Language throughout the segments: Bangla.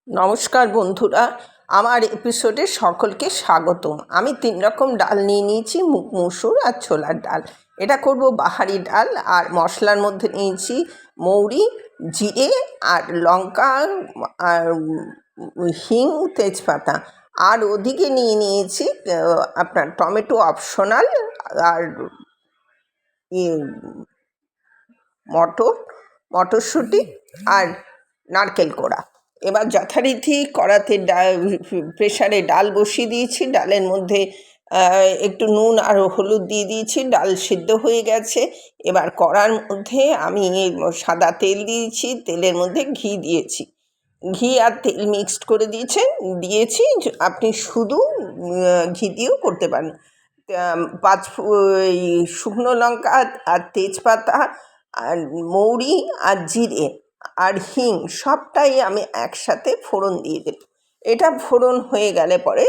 নমস্কার বন্ধুরা, আমার এপিসোডে সকলকে স্বাগতম। আমি 3 রকম ডাল নিয়ে নিয়েছি, মুগ মসুর আর ছোলার ডাল। এটা করব বাহারি ডাল। আর মশলার মধ্যে নিয়েছি মৌরি, জিরে আর লঙ্কা আর হিং, তেজপাতা। আর ওদিকে নিয়ে নিয়েছি আপনার টমেটো অপশনাল, আর মটরশুঁটি আর নারকেল কোড়া। এবার যথারীতি কড়াতে প্রেশারে ডাল বসিয়ে দিয়েছি। ডালের মধ্যে একটু নুন আর হলুদ দিয়ে দিয়েছি। ডাল সিদ্ধ হয়ে গেছে। এবার কড়ার মধ্যে আমি সাদা তেল দিয়েছি, তেলের মধ্যে ঘি দিয়েছি। ঘি আর তেল মিক্সড করে দিয়েছি। আপনি শুধু ঘি দিয়েও করতে পারেন। 5 শুকনো লঙ্কা আর তেজপাতা আর মৌরি আর জিরে আর হিং সবটাই আমি একসাথে ফোড়ন দিয়ে দিই। এটা ফোড়ন হয়ে গেলে পরে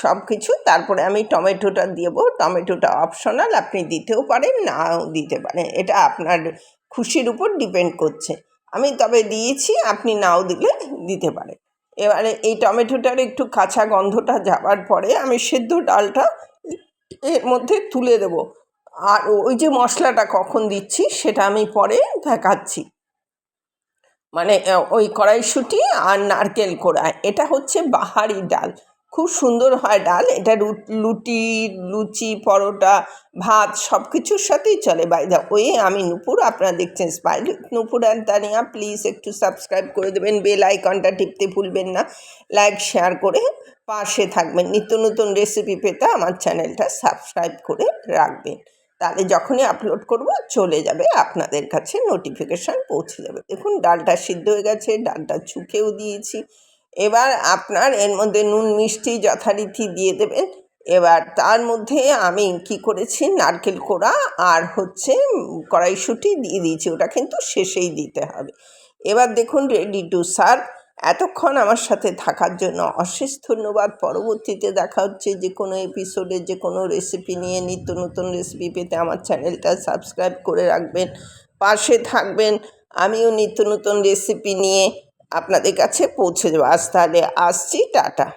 সব কিছু তারপরে আমি টমেটোটা দেব। টমেটোটা অপশনাল, আপনি দিতেও পারেন, নাও দিতে পারেন, এটা আপনার খুশির উপর ডিপেন্ড করছে। আমি তবে দিয়েছি, আপনি নাও দিতে পারেন। এবারে এই টমেটোটার একটু কাঁচা গন্ধটা যাবার পরে আমি সেদ্ধ ডালটা এর মধ্যে তুলে দেব। আর ওই যে মশলাটা কখন দিচ্ছি সেটা আমি পরে দেখাচ্ছি। মানে ওই কড়াইশুঁটি আর নারকেল কোড়া, এটা হচ্ছে বাহারি ডাল, খুব সুন্দর হয় ডাল। এটা লুচি, পরোটা, ভাত সব কিছুর সাথেই চলে। বাই দা ওয়ে, আমি নূপুর, আপনারা দেখছেন smile Nupur and Tania. Please একটু সাবস্ক্রাইব করে দেবেন, বেল আইকনটা টিপতে ভুলবেন না, লাইক শেয়ার করে পাশে থাকবেন। নিত্য নতুন রেসিপি পেতে আমার চ্যানেলটা সাবস্ক্রাইব করে রাখবেন, তাহলে যখনই আপলোড করব চলে যাবে আপনাদের কাছে, নোটিফিকেশান পৌঁছে যাবে। দেখুন ডালটা সিদ্ধ হয়ে গেছে, ডালটা ছুঁকেও দিয়েছি। এবার আপনার এর মধ্যে নুন মিষ্টি যথারীতি দিয়ে দেবেন। এবার তার মধ্যে আমি কি করেছি, নারকেল কোড়া আর কড়াইশুঁটি দিয়ে দিয়েছি, ওটা কিন্তু শেষেই দিতে হবে। এবার দেখুন রেডি টু সার্ভ। এতক্ষণ আমার সাথে থাকার জন্য অশেষ ধন্যবাদ। পরবর্তীতে দেখা হচ্ছে যে কোনো এপিসোডে যে কোনো রেসিপি নিয়ে। নিত্য নতুন রেসিপি পেতে আমার চ্যানেলটা সাবস্ক্রাইব করে রাখবেন, পাশে থাকবেন। আমিও নিত্য নতুন রেসিপি নিয়ে আপনাদের কাছে পৌঁছে দেবো। আজ তাহলে আসছি, টাটা।